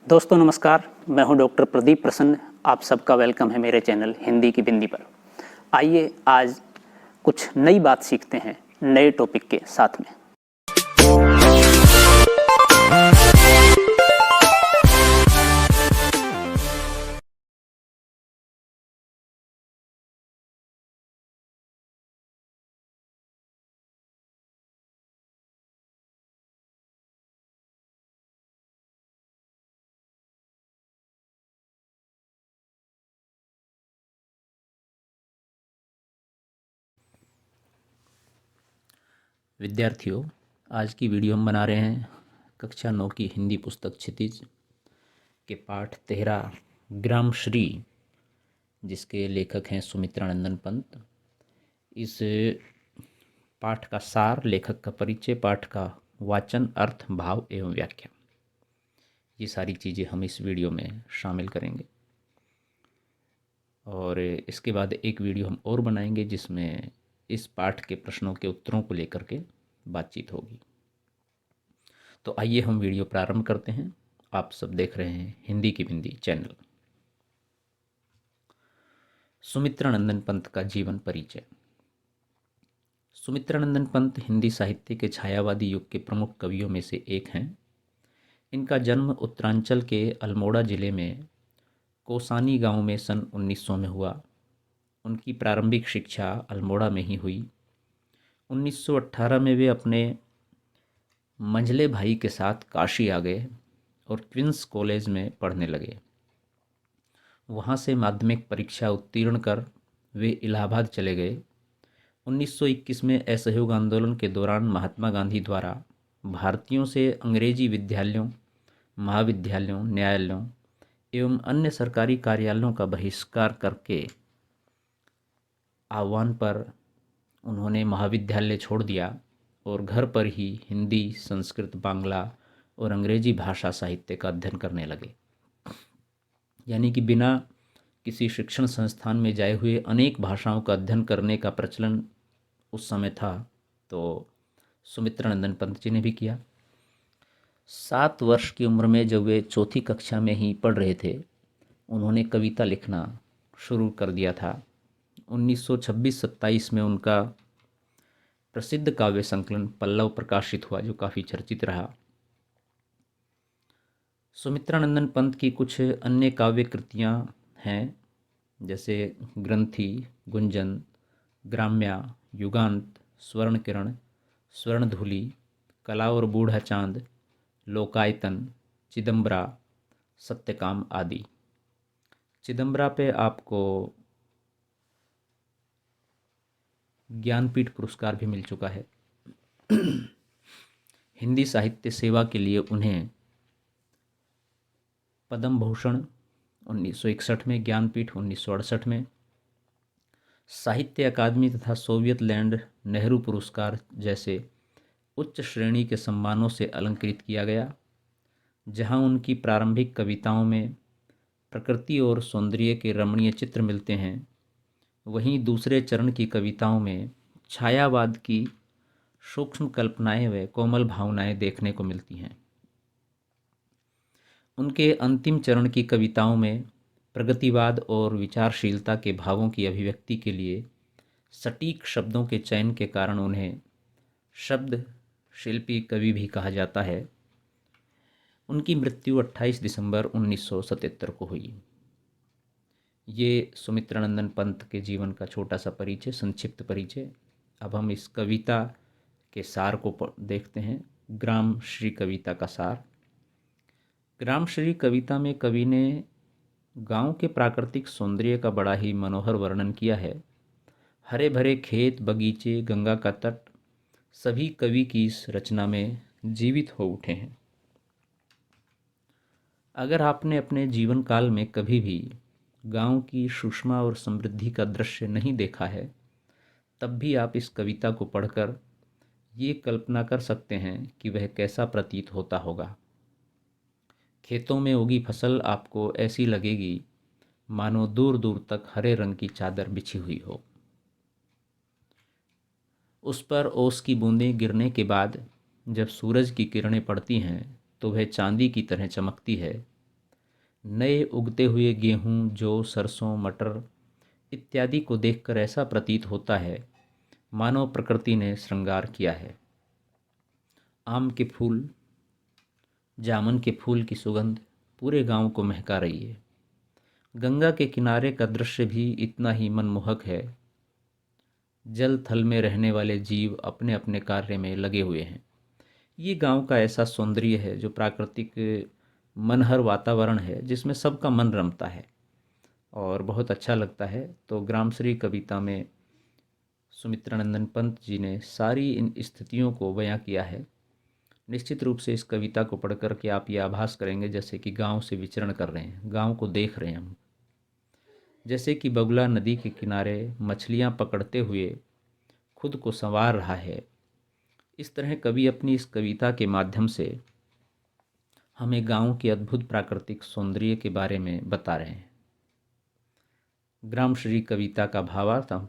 दोस्तों नमस्कार, मैं हूं डॉक्टर प्रदीप प्रसन्न। आप सबका वेलकम है मेरे चैनल हिंदी की बिंदी पर। आइए आज कुछ नई बात सीखते हैं नए टॉपिक के साथ में। विद्यार्थियों, आज की वीडियो हम बना रहे हैं कक्षा 9 की हिंदी पुस्तक क्षितिज के पाठ 13 ग्रामश्री, जिसके लेखक हैं सुमित्रानंदन पंत। इस पाठ का सार, लेखक का परिचय, पाठ का वाचन, अर्थ, भाव एवं व्याख्या, ये सारी चीज़ें हम इस वीडियो में शामिल करेंगे। और इसके बाद एक वीडियो हम और बनाएंगे जिसमें इस पाठ के प्रश्नों के उत्तरों को लेकर के बातचीत होगी। तो आइए हम वीडियो प्रारंभ करते हैं। आप सब देख रहे हैं हिंदी की बिंदी चैनल। सुमित्रानंदन पंत का जीवन परिचय। सुमित्रानंदन पंत हिंदी साहित्य के छायावादी युग के प्रमुख कवियों में से एक हैं। इनका जन्म उत्तरांचल के अल्मोड़ा जिले में कोसानी गांव में सन 1900 में हुआ। उनकी प्रारंभिक शिक्षा अल्मोड़ा में ही हुई। 1918 में वे अपने मंझले भाई के साथ काशी आ गए और क्वींस कॉलेज में पढ़ने लगे। वहाँ से माध्यमिक परीक्षा उत्तीर्ण कर वे इलाहाबाद चले गए। 1921 में असहयोग आंदोलन के दौरान महात्मा गांधी द्वारा भारतीयों से अंग्रेजी विद्यालयों, महाविद्यालयों, न्यायालयों एवं अन्य सरकारी कार्यालयों का बहिष्कार करके आह्वान पर उन्होंने महाविद्यालय छोड़ दिया और घर पर ही हिंदी, संस्कृत, बांग्ला और अंग्रेजी भाषा साहित्य का अध्ययन करने लगे। यानी कि बिना किसी शिक्षण संस्थान में जाए हुए अनेक भाषाओं का अध्ययन करने का प्रचलन उस समय था, तो सुमित्रानंदन पंत जी ने भी किया। 7 वर्ष की उम्र में जब वे चौथी कक्षा में ही पढ़ रहे थे, उन्होंने कविता लिखना शुरू कर दिया था। 1926-27 में उनका प्रसिद्ध काव्य संकलन पल्लव प्रकाशित हुआ, जो काफ़ी चर्चित रहा। सुमित्रानंदन पंत की कुछ अन्य काव्य कृतियाँ हैं, जैसे ग्रंथि, गुंजन, ग्राम्या, युगांत, स्वर्ण किरण, स्वर्णधूलि, कला और बूढ़ा चांद, लोकायतन, चिदम्बरा, सत्यकाम आदि। चिदम्बरा पे आपको ज्ञानपीठ पुरस्कार भी मिल चुका है। हिंदी साहित्य सेवा के लिए उन्हें पद्म भूषण 1961 में, ज्ञानपीठ 1968 में, साहित्य अकादमी तथा सोवियत लैंड नेहरू पुरस्कार जैसे उच्च श्रेणी के सम्मानों से अलंकृत किया गया। जहां उनकी प्रारंभिक कविताओं में प्रकृति और सौंदर्य के रमणीय चित्र मिलते हैं, वहीं दूसरे चरण की कविताओं में छायावाद की सूक्ष्म कल्पनाएं व कोमल भावनाएं देखने को मिलती हैं। उनके अंतिम चरण की कविताओं में प्रगतिवाद और विचारशीलता के भावों की अभिव्यक्ति के लिए सटीक शब्दों के चयन के कारण उन्हें शब्द शिल्पी कवि भी कहा जाता है। उनकी मृत्यु 28 दिसंबर 1977 को हुई। ये सुमित्रानंदन पंत के जीवन का छोटा सा परिचय, संक्षिप्त परिचय। अब हम इस कविता के सार को देखते हैं। ग्राम श्री कविता का सार। ग्राम श्री कविता में कवि ने गांव के प्राकृतिक सौंदर्य का बड़ा ही मनोहर वर्णन किया है। हरे भरे खेत, बगीचे, गंगा का तट, सभी कवि की इस रचना में जीवित हो उठे हैं। अगर आपने अपने जीवन काल में कभी भी गांव की सुषमा और समृद्धि का दृश्य नहीं देखा है, तब भी आप इस कविता को पढ़कर ये कल्पना कर सकते हैं कि वह कैसा प्रतीत होता होगा। खेतों में उगी फसल आपको ऐसी लगेगी मानो दूर दूर तक हरे रंग की चादर बिछी हुई हो। उस पर ओस की बूंदें गिरने के बाद जब सूरज की किरणें पड़ती हैं तो वह चांदी की तरह चमकती है नए उगते हुए गेहूं, जौ, सरसों, मटर इत्यादि को देखकर ऐसा प्रतीत होता है मानो प्रकृति ने श्रृंगार किया है। आम के फूल, जामुन के फूल की सुगंध पूरे गांव को महका रही है। गंगा के किनारे का दृश्य भी इतना ही मनमोहक है। जल थल में रहने वाले जीव अपने अपने कार्य में लगे हुए हैं। ये गांव का ऐसा सौंदर्य है जो प्राकृतिक मनहर वातावरण है जिसमें सबका मन रमता है और बहुत अच्छा लगता है। तो ग्रामश्री कविता में सुमित्रानंदन पंत जी ने सारी इन स्थितियों को बयां किया है। निश्चित रूप से इस कविता को पढ़ कर के आप ये आभास करेंगे जैसे कि गांव से विचरण कर रहे हैं, गांव को देख रहे हैं हम। जैसे कि बगुला नदी के किनारे मछलियां पकड़ते हुए खुद को संवार रहा है, इस तरह कवि अपनी इस कविता के माध्यम से हमें गांव के अद्भुत प्राकृतिक सौंदर्य के बारे में बता रहे हैं। ग्रामश्री कविता का भावार्थ हम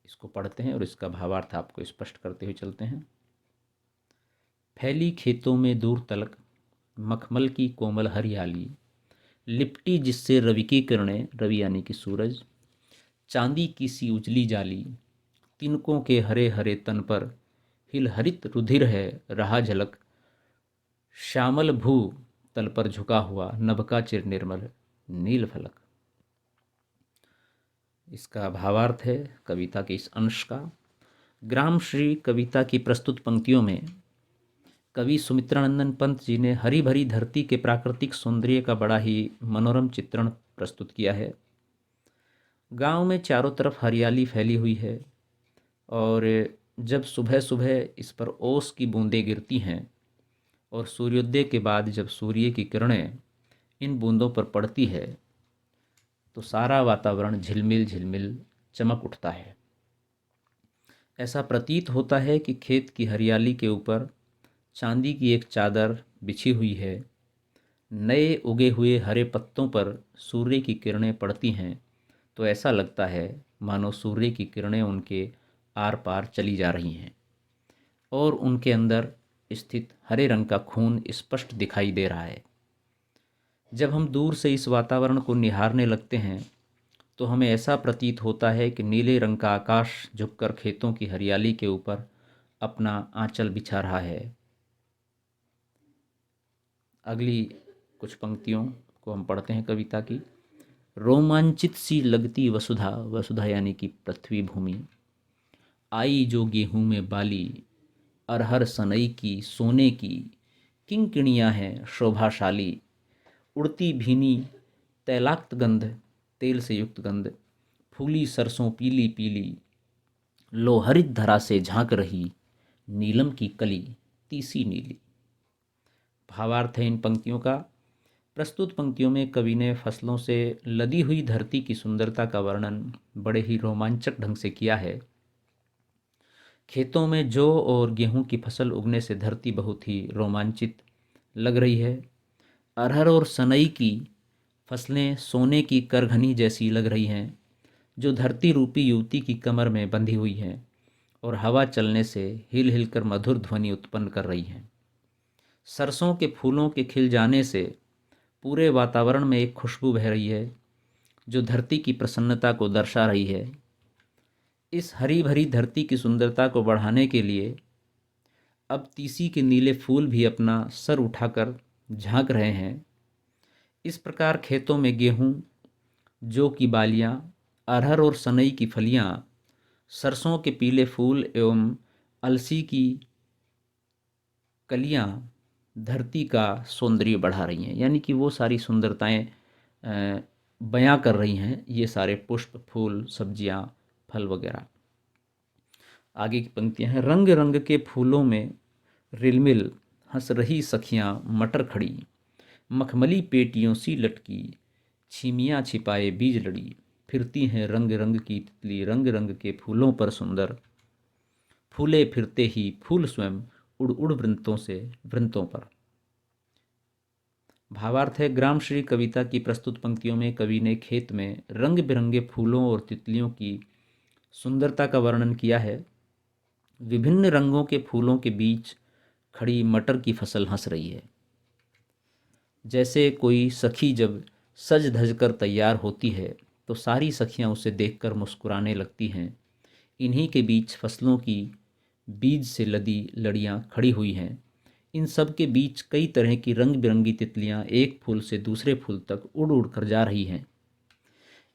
इसको पढ़ते हैं और इसका भावार्थ आपको स्पष्ट करते हुए चलते हैं। फैली खेतों में दूर तलक मखमल की कोमल हरियाली, लिपटी जिससे रवि की किरणें, रवि यानी कि सूरज, चांदी की सी उजली जाली, तिनकों के हरे हरे तन पर हिल हरित रुधिर है रहा झलक, श्यामल भू तल पर झुका हुआ नभ का चिर निर्मल नील फलक। इसका भावार्थ है कविता के इस अंश का। ग्रामश्री कविता की प्रस्तुत पंक्तियों में कवि सुमित्रानंदन पंत जी ने हरी भरी धरती के प्राकृतिक सौंदर्य का बड़ा ही मनोरम चित्रण प्रस्तुत किया है। गांव में चारों तरफ हरियाली फैली हुई है और जब सुबह सुबह इस पर ओस की बूंदें गिरती हैं और सूर्योदय के बाद जब सूर्य की किरणें इन बूंदों पर पड़ती है तो सारा वातावरण झिलमिल झिलमिल चमक उठता है। ऐसा प्रतीत होता है कि खेत की हरियाली के ऊपर चांदी की एक चादर बिछी हुई है। नए उगे हुए हरे पत्तों पर सूर्य की किरणें पड़ती हैं तो ऐसा लगता है मानो सूर्य की किरणें उनके आर पार चली जा रही हैं और उनके अंदर स्थित हरे रंग का खून स्पष्ट दिखाई दे रहा है। जब हम दूर से इस वातावरण को निहारने लगते हैं तो हमें ऐसा प्रतीत होता है कि नीले रंग का आकाश झुककर खेतों की हरियाली के ऊपर अपना आंचल बिछा रहा है। अगली कुछ पंक्तियों को हम पढ़ते हैं कविता की। रोमांचित सी लगती वसुधा, वसुधा यानी कि पृथ्वी भूमि, आई जो गेहूं में बाली, अरहर सनई की सोने की, किंकिणियां हैं शोभाशाली, उड़ती भीनी तैलाक्त गंध, तेल से युक्त गंध, फूली सरसों पीली पीली, लोहरित धरा से झांक रही, नीलम की कली तीसी नीली। भावार्थ है इन पंक्तियों का। प्रस्तुत पंक्तियों में कवि ने फसलों से लदी हुई धरती की सुंदरता का वर्णन बड़े ही रोमांचक ढंग से किया है। खेतों में जौ और गेहूं की फसल उगने से धरती बहुत ही रोमांचित लग रही है। अरहर और सनई की फसलें सोने की करघनी जैसी लग रही हैं जो धरती रूपी युवती की कमर में बंधी हुई हैं और हवा चलने से हिल हिल कर मधुर ध्वनि उत्पन्न कर रही हैं। सरसों के फूलों के खिल जाने से पूरे वातावरण में एक खुशबू बह रही है जो धरती की प्रसन्नता को दर्शा रही है। इस हरी भरी धरती की सुंदरता को बढ़ाने के लिए अब तीसी के नीले फूल भी अपना सर उठाकर झांक रहे हैं। इस प्रकार खेतों में गेहूं, जौ की बालियां, अरहर और सनई की फलियां, सरसों के पीले फूल एवं अलसी की कलियां धरती का सौंदर्य बढ़ा रही हैं। यानी कि वो सारी सुंदरताएं बयां कर रही हैं ये सारे पुष्प, फूल, सब्जियां, फल वगैरह। आगे की पंक्तियां हैं। रंग रंग के फूलों में रिलमिल हंस रही सखियां मटर खड़ी, मखमली पेटियों सी लटकी, छिमियां छिपाए बीज लड़ी, फिरती हैं रंग रंग की तितली, रंग रंग के फूलों पर सुंदर, फूले फिरते ही फूल स्वयं उड़ उड़ वृंतों पर। भावार्थ है ग्रामश्री कविता की प्रस्तुत पंक्तियों में कवि ने खेत में रंग बिरंगे फूलों और तितलियों की सुंदरता का वर्णन किया है। विभिन्न रंगों के फूलों के बीच खड़ी मटर की फसल हंस रही है। जैसे कोई सखी जब सज धज कर तैयार होती है तो सारी सखियां उसे देखकर मुस्कुराने लगती हैं। इन्हीं के बीच फसलों की बीज से लदी लड़ियां खड़ी हुई हैं। इन सब के बीच कई तरह की रंग बिरंगी तितलियां एक फूल से दूसरे फूल तक उड़ उड़ कर जा रही हैं।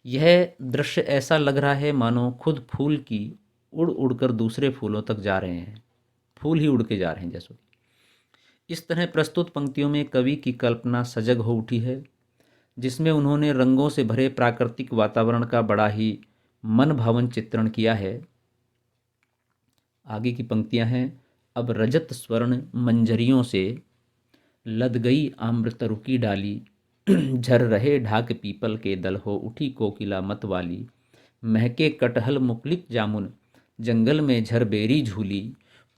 यह दृश्य ऐसा लग रहा है मानो खुद फूल की उड़ उड़ कर दूसरे फूलों तक जा रहे हैं, फूल ही उड़ के जा रहे हैं जैसे। इस तरह प्रस्तुत पंक्तियों में कवि की कल्पना सजग हो उठी है, जिसमें उन्होंने रंगों से भरे प्राकृतिक वातावरण का बड़ा ही मन भावन चित्रण किया है। आगे की पंक्तियां हैं। अब रजत स्वर्ण मंजरियों से लद गई आम्रतरु की डाली, झर रहे ढाक पीपल के दल हो उठी कोकिला मत वाली, महके कटहल मुकलिक जामुन जंगल में झरबेरी झूली,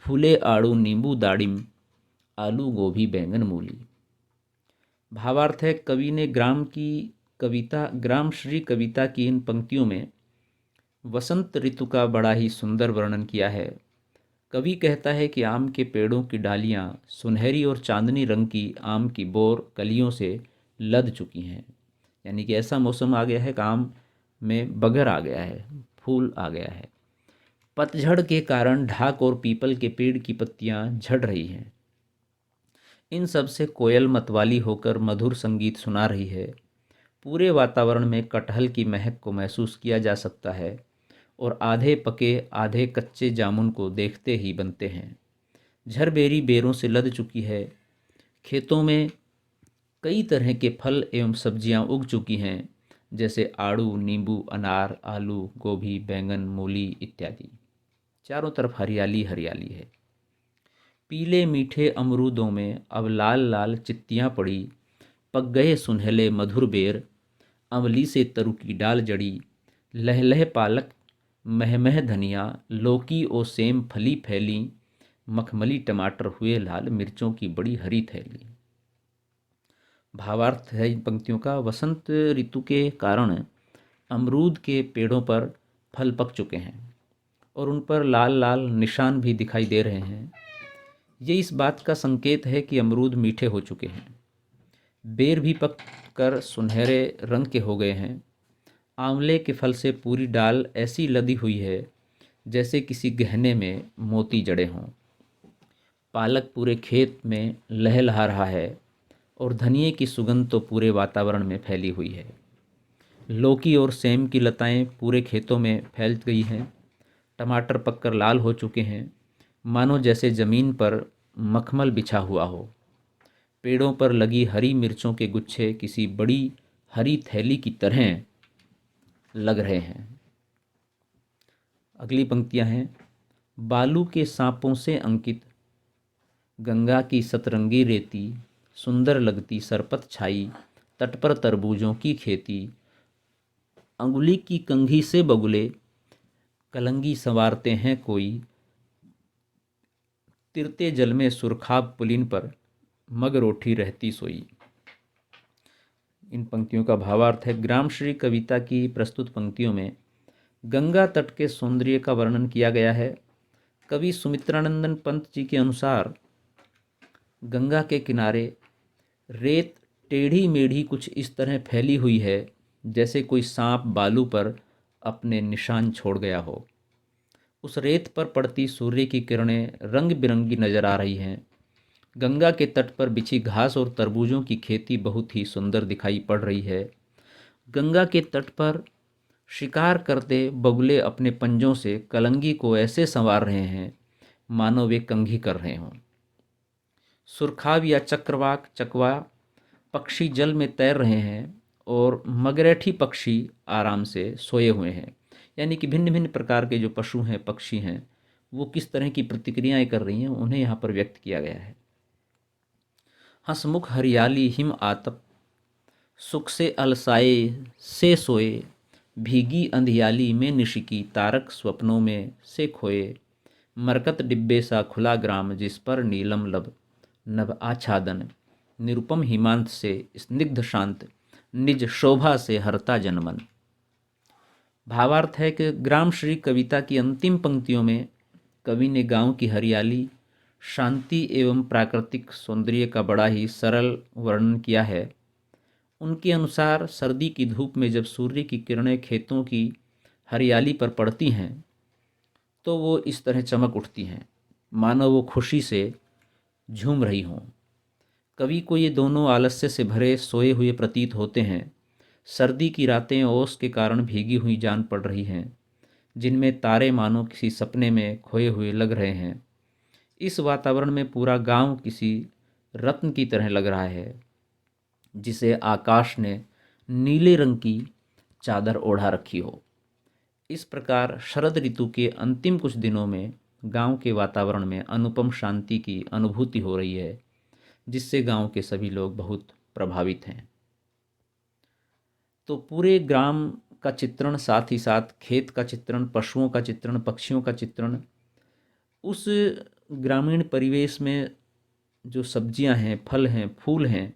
फूले आड़ू नींबू दाड़िम आलू गोभी बैंगन मूली। भावार्थ है, कवि ने ग्राम श्री कविता की इन पंक्तियों में वसंत ऋतु का बड़ा ही सुंदर वर्णन किया है। कवि कहता है कि आम के पेड़ों की डालियां सुनहरी और चांदनी रंग की आम की बोर कलियों से लद चुकी हैं, यानी कि ऐसा मौसम आ गया है कि आम में बगर आ गया है, फूल आ गया है। पतझड़ के कारण ढाक और पीपल के पेड़ की पत्तियां झड़ रही हैं। इन सब से कोयल मतवाली होकर मधुर संगीत सुना रही है। पूरे वातावरण में कटहल की महक को महसूस किया जा सकता है और आधे पके आधे कच्चे जामुन को देखते ही बनते हैं। झरबेरी बेरों से लद चुकी है। खेतों में कई तरह के फल एवं सब्जियां उग चुकी हैं, जैसे आड़ू, नींबू, अनार, आलू, गोभी, बैंगन, मूली इत्यादि। चारों तरफ हरियाली हरियाली है। पीले मीठे अमरूदों में अब लाल लाल चित्तियाँ पड़ी, पक गए सुनहले मधुर बेर, अमली से तरु की डाल जड़ी, लह लह पालक मह मह धनिया, लौकी और सेम फली फैली, मखमली टमाटर हुए लाल, मिर्चों की बड़ी हरी थैली। भावार्थ है इन पंक्तियों का, वसंत ऋतु के कारण अमरूद के पेड़ों पर फल पक चुके हैं और उन पर लाल लाल निशान भी दिखाई दे रहे हैं। ये इस बात का संकेत है कि अमरूद मीठे हो चुके हैं। बेर भी पक कर सुनहरे रंग के हो गए हैं। आंवले के फल से पूरी डाल ऐसी लदी हुई है जैसे किसी गहने में मोती जड़े हों। पालक पूरे खेत में लहलहा रहा है और धनिए की सुगंध तो पूरे वातावरण में फैली हुई है। लौकी और सेम की लताएं पूरे खेतों में फैल गई हैं। टमाटर पककर लाल हो चुके हैं, मानो जैसे ज़मीन पर मखमल बिछा हुआ हो। पेड़ों पर लगी हरी मिर्चों के गुच्छे किसी बड़ी हरी थैली की तरह लग रहे हैं। अगली पंक्तियां हैं। बालू के सांपों से अंकित गंगा की सतरंगी रेती, सुंदर लगती सरपत छाई, तट पर तरबूजों की खेती, अंगुली की कंघी से बगुले कलंगी संवारते हैं कोई, तिरते जल में सुरखाब पुलिन पर मगरोठी रहती सोई। इन पंक्तियों का भावार्थ है, ग्राम श्री कविता की प्रस्तुत पंक्तियों में गंगा तट के सौंदर्य का वर्णन किया गया है। कवि सुमित्रानंदन पंत जी के अनुसार गंगा के किनारे रेत टेढ़ी मेढ़ी कुछ इस तरह फैली हुई है जैसे कोई सांप बालू पर अपने निशान छोड़ गया हो। उस रेत पर पड़ती सूर्य की किरणें रंग बिरंगी नजर आ रही हैं। गंगा के तट पर बिछी घास और तरबूजों की खेती बहुत ही सुंदर दिखाई पड़ रही है। गंगा के तट पर शिकार करते बगुले अपने पंजों से कलंगी को ऐसे संवार रहे हैं मानो वे कंघी कर रहे हों। सुरखाब या चकवा पक्षी जल में तैर रहे हैं और मगरैठी पक्षी आराम से सोए हुए हैं। यानी कि भिन्न भिन्न प्रकार के जो पशु हैं, पक्षी हैं, वो किस तरह की प्रतिक्रियाएं कर रही हैं, उन्हें यहाँ पर व्यक्त किया गया है। हंसमुख हरियाली हिम आतप, सुख से अलसाए से सोए, भीगी अंधियाली में निशिकी, तारक स्वप्नों में से खोए, मरकत डिब्बे सा खुला ग्राम, जिस पर नीलम लब नभ आच्छादन, निरुपम हिमांत से स्निग्ध शांत, निज शोभा से हरता जनमन। भावार्थ है कि ग्राम श्री कविता की अंतिम पंक्तियों में कवि ने गांव की हरियाली, शांति एवं प्राकृतिक सौंदर्य का बड़ा ही सरल वर्णन किया है। उनके अनुसार सर्दी की धूप में जब सूर्य की किरणें खेतों की हरियाली पर पड़ती हैं तो वो इस तरह चमक उठती हैं, मानो वो खुशी से झूम रही हों। कवि को ये दोनों आलस्य से भरे सोए हुए प्रतीत होते हैं। सर्दी की रातें ओस के कारण भीगी हुई जान पड़ रही हैं, जिनमें तारे मानो किसी सपने में खोए हुए लग रहे हैं। इस वातावरण में पूरा गांव किसी रत्न की तरह लग रहा है, जिसे आकाश ने नीले रंग की चादर ओढ़ा रखी हो। इस प्रकार शरद ऋतु के अंतिम कुछ दिनों में गांव के वातावरण में अनुपम शांति की अनुभूति हो रही है, जिससे गांव के सभी लोग बहुत प्रभावित हैं। तो पूरे ग्राम का चित्रण, साथ ही साथ खेत का चित्रण, पशुओं का चित्रण, पक्षियों का चित्रण, उस ग्रामीण परिवेश में जो सब्जियां हैं, फल हैं, फूल हैं,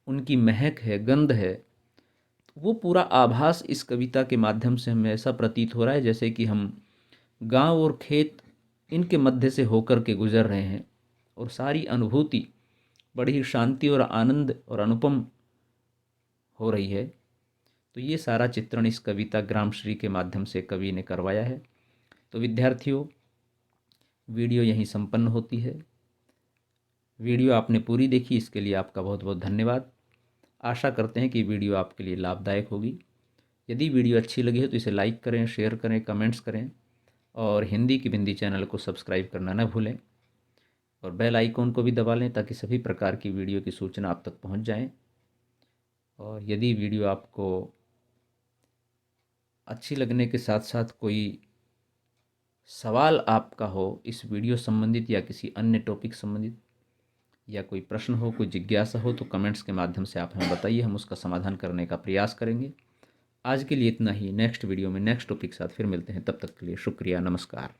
उनकी महक है, गंध है, वो पूरा आभास इस कविता के माध्यम से हमें ऐसा प्रतीत हो रहा है जैसे कि हम गांव और खेत इनके मध्य से होकर के गुजर रहे हैं, और सारी अनुभूति बड़ी ही शांति और आनंद और अनुपम हो रही है। तो ये सारा चित्रण इस कविता ग्रामश्री के माध्यम से कवि ने करवाया है। तो विद्यार्थियों, वीडियो यहीं संपन्न होती है। वीडियो आपने पूरी देखी, इसके लिए आपका बहुत बहुत धन्यवाद। आशा करते हैं कि वीडियो आपके लिए लाभदायक होगी। यदि वीडियो अच्छी लगी है तो इसे लाइक करें, शेयर करें, कमेंट्स करें, और हिंदी की बिंदी चैनल को सब्सक्राइब करना न भूलें, और बेल आइकॉन को भी दबा लें ताकि सभी प्रकार की वीडियो की सूचना आप तक पहुंच जाए। और यदि वीडियो आपको अच्छी लगने के साथ साथ कोई सवाल आपका हो इस वीडियो संबंधित या किसी अन्य टॉपिक संबंधित, या कोई प्रश्न हो, कोई जिज्ञासा हो, तो कमेंट्स के माध्यम से आप हमें बताइए, हम उसका समाधान करने का प्रयास करेंगे। आज के लिए इतना ही। नेक्स्ट वीडियो में नेक्स्ट टॉपिक के साथ फिर मिलते हैं। तब तक के लिए शुक्रिया, नमस्कार।